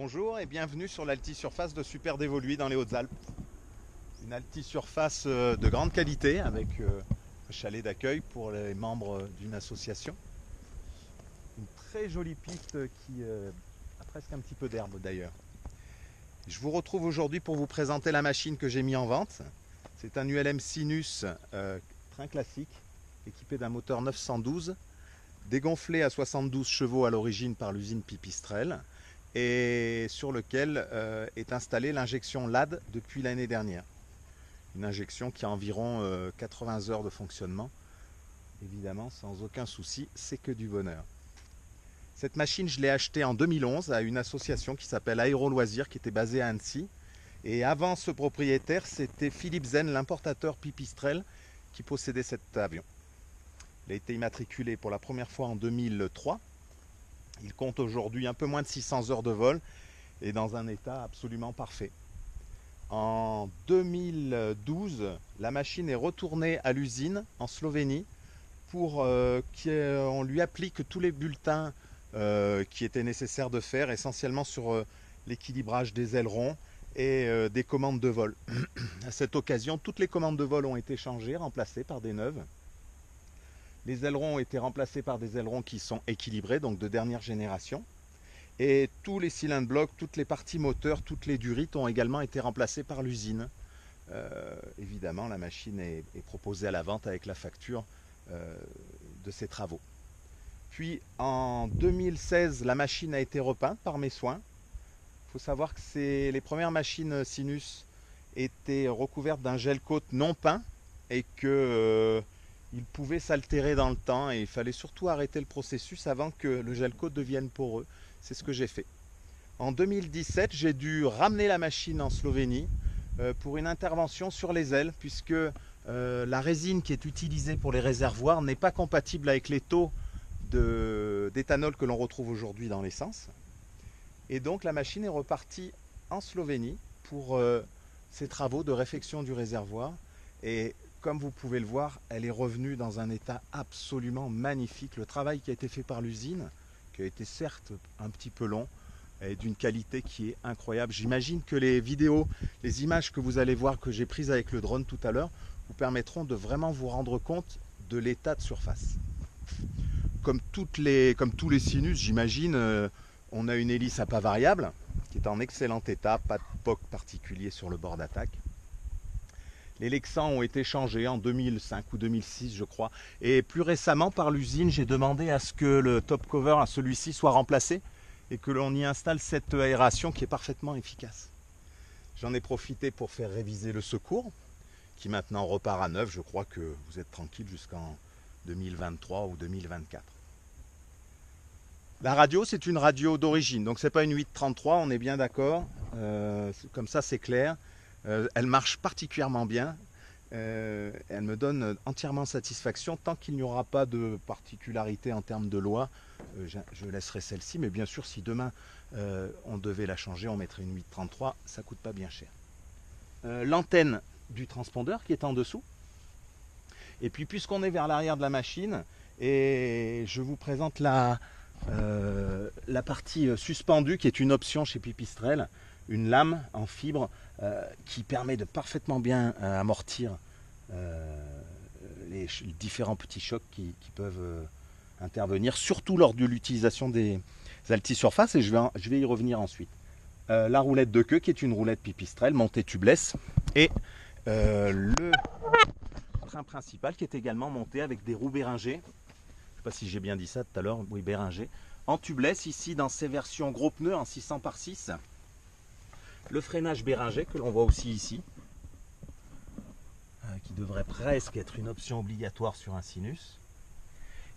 Bonjour et bienvenue sur l'altisurface de Super Dévoluy dans les Hautes-Alpes. Une altisurface de grande qualité avec un chalet d'accueil pour les membres d'une association. Une très jolie piste qui a presque un petit peu d'herbe d'ailleurs. Je vous retrouve aujourd'hui pour vous présenter la machine que j'ai mis en vente. C'est un ULM Sinus train classique équipé d'un moteur 912 dégonflé à 72 chevaux à l'origine par l'usine Pipistrel et sur lequel est installée l'injection LAD depuis l'année dernière. Une injection qui a environ 80 heures de fonctionnement. Évidemment, sans aucun souci, c'est que du bonheur. Cette machine, je l'ai achetée en 2011 à une association qui s'appelle Aéro Loisirs, qui était basée à Annecy. Et avant ce propriétaire, c'était Philippe Zen, l'importateur Pipistrel, qui possédait cet avion. Il a été immatriculé pour la première fois en 2003. Il compte aujourd'hui un peu moins de 600 heures de vol et dans un état absolument parfait. En 2012, la machine est retournée à l'usine en Slovénie pour qu'on lui applique tous les bulletins qui étaient nécessaires de faire, essentiellement sur l'équilibrage des ailerons et des commandes de vol. À cette occasion, toutes les commandes de vol ont été changées, remplacées par des neuves. Les ailerons ont été remplacés par des ailerons qui sont équilibrés, donc de dernière génération. Et tous les cylindres blocs, toutes les parties moteurs, toutes les durites ont également été remplacées par l'usine. Évidemment, la machine est proposée à la vente avec la facture de ses travaux. Puis en 2016, la machine a été repeinte par mes soins. Il faut savoir que les premières machines Sinus étaient recouvertes d'un gel coat non peint et que il pouvait s'altérer dans le temps et il fallait surtout arrêter le processus avant que le gel coat devienne poreux. C'est ce que j'ai fait. En 2017, j'ai dû ramener la machine en Slovénie pour une intervention sur les ailes puisque la résine qui est utilisée pour les réservoirs n'est pas compatible avec les taux d'éthanol que l'on retrouve aujourd'hui dans l'essence. Et donc la machine est repartie en Slovénie pour ses travaux de réfection du réservoir. Et comme vous pouvez le voir, elle est revenue dans un état absolument magnifique. Le travail qui a été fait par l'usine, qui a été certes un petit peu long, est d'une qualité qui est incroyable. J'imagine que les vidéos, les images que vous allez voir que j'ai prises avec le drone tout à l'heure, vous permettront de vraiment vous rendre compte de l'état de surface. Comme tous les Sinus, j'imagine, on a une hélice à pas variable qui est en excellent état, pas de POC particulier sur le bord d'attaque. Les Lexans ont été changés en 2005 ou 2006, je crois. Et plus récemment, par l'usine, j'ai demandé à ce que le top cover, à celui-ci, soit remplacé et que l'on y installe cette aération qui est parfaitement efficace. J'en ai profité pour faire réviser le secours, qui maintenant repart à neuf. Je crois que vous êtes tranquille jusqu'en 2023 ou 2024. La radio, c'est une radio d'origine, donc c'est pas une 833, on est bien d'accord. Comme ça, c'est clair. Elle marche particulièrement bien. Elle me donne entièrement satisfaction. Tant qu'il n'y aura pas de particularité en termes de loi, je laisserai celle-ci. Mais bien sûr, si demain on devait la changer, on mettrait une 833. Ça coûte pas bien cher. L'antenne du transpondeur qui est en dessous. Et puis, puisqu'on est vers l'arrière de la machine, et je vous présente la partie suspendue qui est une option chez Pipistrel. Une lame en fibre qui permet de parfaitement bien amortir les différents petits chocs qui peuvent intervenir, surtout lors de l'utilisation des altisurfaces, et je vais y revenir ensuite. La roulette de queue qui est une roulette Pipistrel montée tubeless, et le train principal qui est également monté avec des roues Béringer. Je ne sais pas si j'ai bien dit ça tout à l'heure, oui, Béringer. En tubeless, ici dans ces versions gros pneus en 600 par 6. Le freinage Béringer que l'on voit aussi ici, qui devrait presque être une option obligatoire sur un Sinus.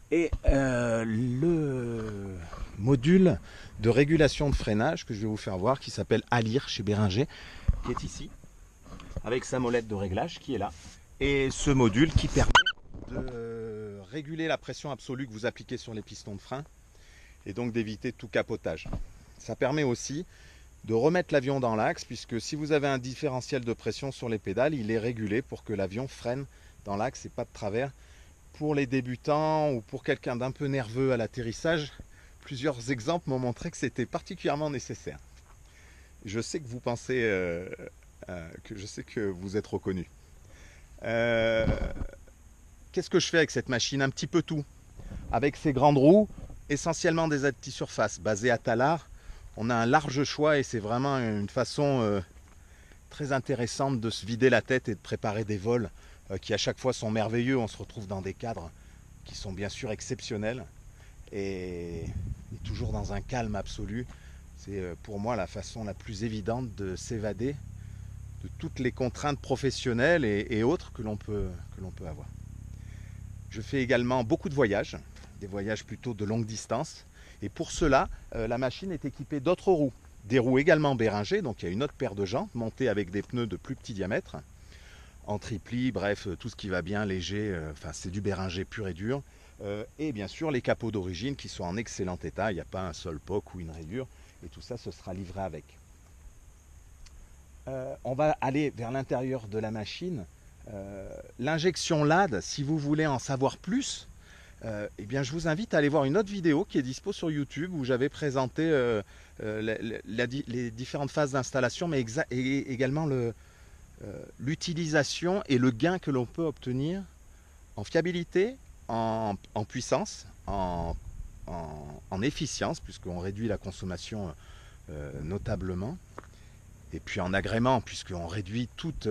Et le module de régulation de freinage que je vais vous faire voir, qui s'appelle Alir chez Béringer, qui est ici, avec sa molette de réglage qui est là. Et ce module qui permet de réguler la pression absolue que vous appliquez sur les pistons de frein, et donc d'éviter tout capotage. Ça permet aussi de remettre l'avion dans l'axe, puisque si vous avez un différentiel de pression sur les pédales, il est régulé pour que l'avion freine dans l'axe et pas de travers. Pour les débutants ou pour quelqu'un d'un peu nerveux à l'atterrissage, plusieurs exemples m'ont montré que c'était particulièrement nécessaire. Je sais que vous pensez que je sais que vous êtes reconnu. Euh, Qu'est-ce que je fais avec cette machine? Un petit peu tout. Avec ces grandes roues, essentiellement des multi-surfaces basées à Talard. On a un large choix et c'est vraiment une façon très intéressante de se vider la tête et de préparer des vols qui à chaque fois sont merveilleux. On se retrouve dans des cadres qui sont bien sûr exceptionnels et toujours dans un calme absolu. C'est pour moi la façon la plus évidente de s'évader de toutes les contraintes professionnelles et autres que l'on peut avoir. Je fais également beaucoup de voyages, des voyages plutôt de longue distance. Et pour cela, la machine est équipée d'autres roues. Des roues également Béringer, donc il y a une autre paire de jantes montées avec des pneus de plus petit diamètre, en tripli, bref, tout ce qui va bien, léger, enfin c'est du Béringer pur et dur. Et bien sûr les capots d'origine qui sont en excellent état, il n'y a pas un seul poc ou une rayure, et tout ça ce sera livré avec. On va aller vers l'intérieur de la machine. L'injection LAD, si vous voulez en savoir plus, eh bien, je vous invite à aller voir une autre vidéo qui est dispo sur YouTube où j'avais présenté les différentes phases d'installation, mais également l'utilisation et le gain que l'on peut obtenir en fiabilité, en puissance, en efficience, puisqu'on réduit la consommation notablement, et puis en agrément, puisqu'on réduit toutes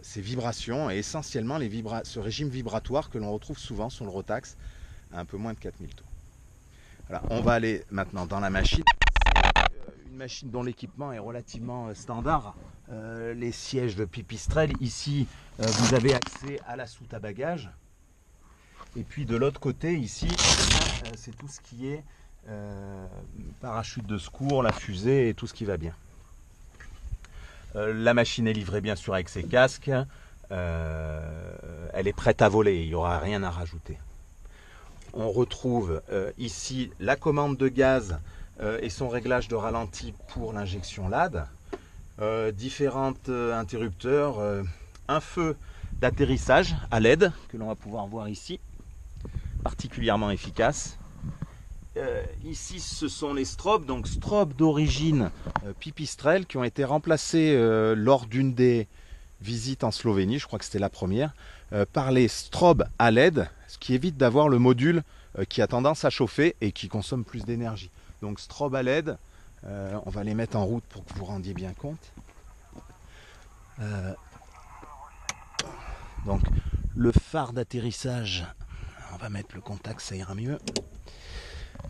ces vibrations et essentiellement ce régime vibratoire que l'on retrouve souvent sur le Rotax à un peu moins de 4000 tours. Voilà, on va aller maintenant dans la machine. C'est une machine dont l'équipement est relativement standard. Les sièges de Pipistrel, ici vous avez accès à la soute à bagages. Et puis de l'autre côté ici, c'est tout ce qui est parachute de secours, la fusée et tout ce qui va bien. La machine est livrée bien sûr avec ses casques, elle est prête à voler, il n'y aura rien à rajouter. On retrouve ici la commande de gaz et son réglage de ralenti pour l'injection LAD, différents interrupteurs, un feu d'atterrissage à LED que l'on va pouvoir voir ici, particulièrement efficace. Ici ce sont les strobes, donc strobes d'origine Pipistrel qui ont été remplacés lors d'une des visites en Slovénie, je crois que c'était la première, par les strobes à LED, ce qui évite d'avoir le module qui a tendance à chauffer et qui consomme plus d'énergie. Donc strobe à LED, on va les mettre en route pour que vous vous rendiez bien compte. Donc le phare d'atterrissage, on va mettre le contact, ça ira mieux.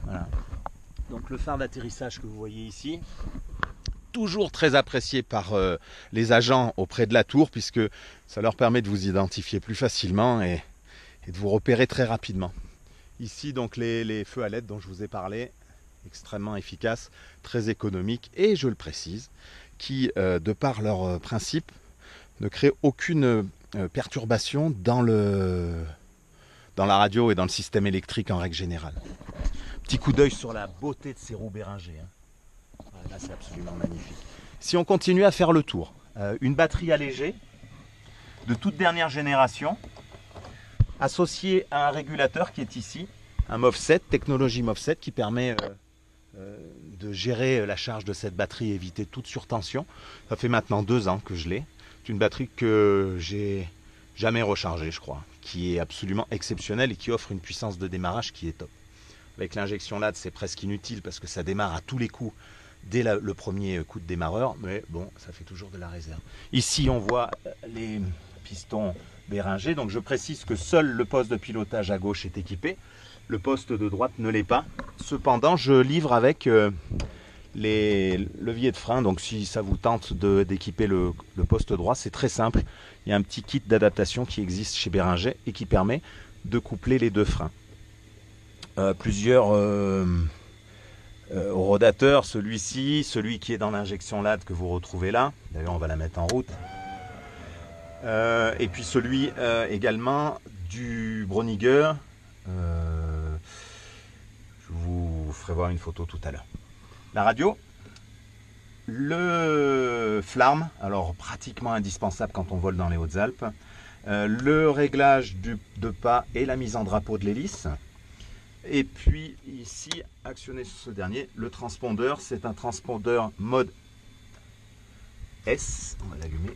Voilà. Donc le phare d'atterrissage que vous voyez ici, toujours très apprécié par les agents auprès de la tour, puisque ça leur permet de vous identifier plus facilement et de vous repérer très rapidement. Ici donc les feux à LED dont je vous ai parlé, extrêmement efficaces, très économiques et je le précise, qui de par leur principe ne créent aucune perturbation dans la radio et dans le système électrique en règle générale. Petit coup d'œil sur la beauté de ces roues Béringer. Là, c'est absolument magnifique. Si on continue à faire le tour, une batterie allégée de toute dernière génération, associée à un régulateur qui est ici, un MOVSET, technologie MOVSET, qui permet de gérer la charge de cette batterie et éviter toute surtension. Ça fait maintenant 2 ans que je l'ai. C'est une batterie que j'ai jamais rechargée, je crois, qui est absolument exceptionnelle et qui offre une puissance de démarrage qui est top. Avec l'injection LAD, c'est presque inutile parce que ça démarre à tous les coups dès le premier coup de démarreur, mais bon, ça fait toujours de la réserve. Ici, on voit les pistons Béringer, donc je précise que seul le poste de pilotage à gauche est équipé, le poste de droite ne l'est pas. Cependant, je livre avec les leviers de frein, donc si ça vous tente d'équiper le poste droit, c'est très simple. Il y a un petit kit d'adaptation qui existe chez Béringer et qui permet de coupler les 2 freins. Plusieurs rodateurs, celui-ci, celui qui est dans l'injection LAD que vous retrouvez là, d'ailleurs on va la mettre en route, et puis celui également du Broniger, je vous ferai voir une photo tout à l'heure. La radio, le flarm, alors pratiquement indispensable quand on vole dans les Hautes-Alpes, le réglage de pas et la mise en drapeau de l'hélice, Et puis ici, actionné sur ce dernier, le transpondeur, c'est un transpondeur mode S. On va l'allumer.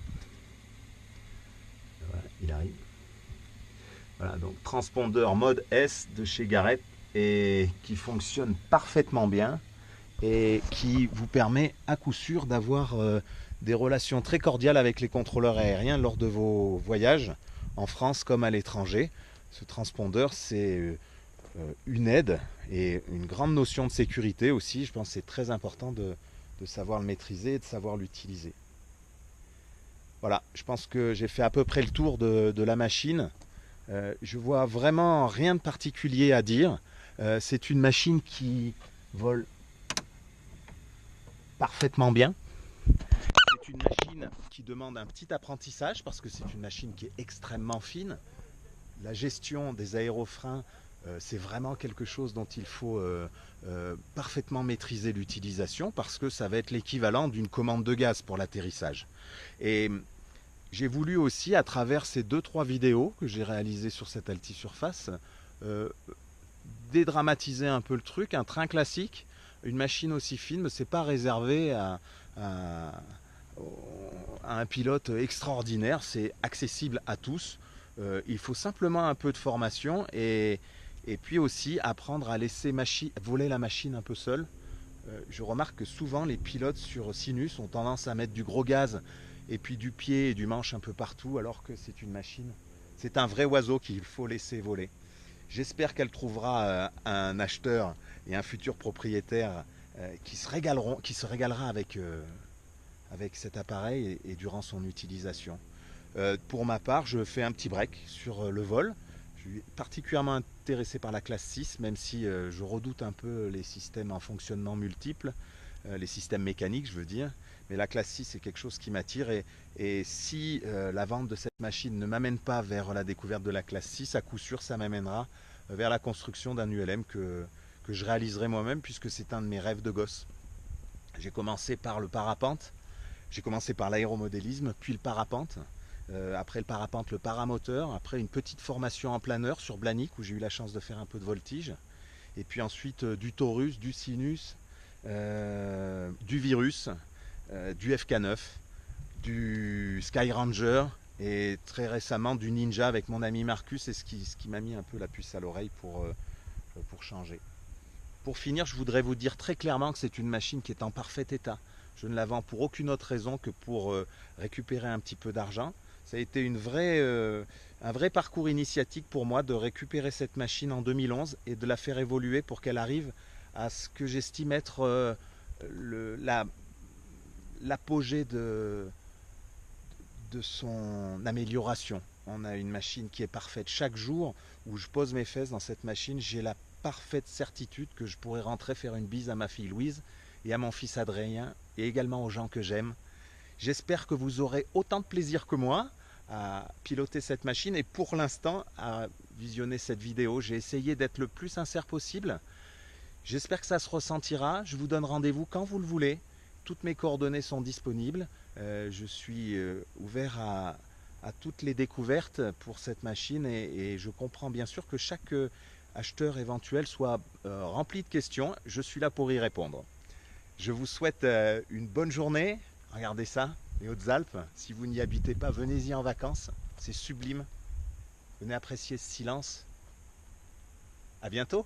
Voilà, il arrive. Voilà, donc transpondeur mode S de chez Garrett et qui fonctionne parfaitement bien et qui vous permet à coup sûr d'avoir des relations très cordiales avec les contrôleurs aériens lors de vos voyages en France comme à l'étranger. Ce transpondeur, c'est une aide et une grande notion de sécurité aussi. Je pense que c'est très important de savoir le maîtriser et de savoir l'utiliser. Voilà, je pense que j'ai fait à peu près le tour de la machine. Je vois vraiment rien de particulier à dire. C'est une machine qui vole parfaitement bien. C'est une machine qui demande un petit apprentissage parce que c'est une machine qui est extrêmement fine. La gestion des aérofreins, c'est vraiment quelque chose dont il faut parfaitement maîtriser l'utilisation parce que ça va être l'équivalent d'une commande de gaz pour l'atterrissage. Et j'ai voulu aussi, à travers ces 2-3 vidéos que j'ai réalisées sur cette altisurface, euh, dédramatiser un peu le truc. Un train classique, une machine aussi fine, c'est pas réservé à un pilote extraordinaire, c'est accessible à tous. Il faut simplement un peu de formation et puis aussi apprendre à laisser voler la machine un peu seule. Je remarque que souvent les pilotes sur Sinus ont tendance à mettre du gros gaz et puis du pied et du manche un peu partout alors que c'est une machine. C'est un vrai oiseau qu'il faut laisser voler. J'espère qu'elle trouvera un acheteur et un futur propriétaire qui se régalera avec cet appareil et durant son utilisation. Pour ma part, je fais un petit break sur le vol. Je suis particulièrement intéressé par la classe 6, même si je redoute un peu les systèmes en fonctionnement multiple, les systèmes mécaniques, je veux dire. Mais la classe 6 est quelque chose qui m'attire et si la vente de cette machine ne m'amène pas vers la découverte de la classe 6, à coup sûr, ça m'amènera vers la construction d'un ULM que je réaliserai moi-même puisque c'est un de mes rêves de gosse. J'ai commencé par le parapente, j'ai commencé par l'aéromodélisme, puis le parapente. Après le parapente, le paramoteur. Après une petite formation en planeur sur Blagnac où j'ai eu la chance de faire un peu de voltige. Et puis ensuite du Taurus, du Sinus, du Virus, du FK9, du Skyranger et très récemment du Ninja avec mon ami Marcus. Et ce qui m'a mis un peu la puce à l'oreille pour changer. Pour finir, je voudrais vous dire très clairement que c'est une machine qui est en parfait état. Je ne la vends pour aucune autre raison que pour récupérer un petit peu d'argent. Ça a été un vrai parcours initiatique pour moi de récupérer cette machine en 2011 et de la faire évoluer pour qu'elle arrive à ce que j'estime être l'apogée de son amélioration. On a une machine qui est parfaite. Chaque jour où je pose mes fesses dans cette machine, j'ai la parfaite certitude que je pourrais rentrer faire une bise à ma fille Louise et à mon fils Adrien et également aux gens que j'aime. J'espère que vous aurez autant de plaisir que moi à piloter cette machine et pour l'instant à visionner cette vidéo. J'ai essayé d'être le plus sincère possible. J'espère que ça se ressentira. Je vous donne rendez-vous quand vous le voulez. Toutes mes coordonnées sont disponibles. Je suis ouvert à toutes les découvertes pour cette machine et je comprends bien sûr que chaque acheteur éventuel soit rempli de questions. Je suis là pour y répondre. Je vous souhaite une bonne journée. Regardez ça, les Hautes-Alpes. Si vous n'y habitez pas, venez-y en vacances. C'est sublime. Venez apprécier ce silence. À bientôt.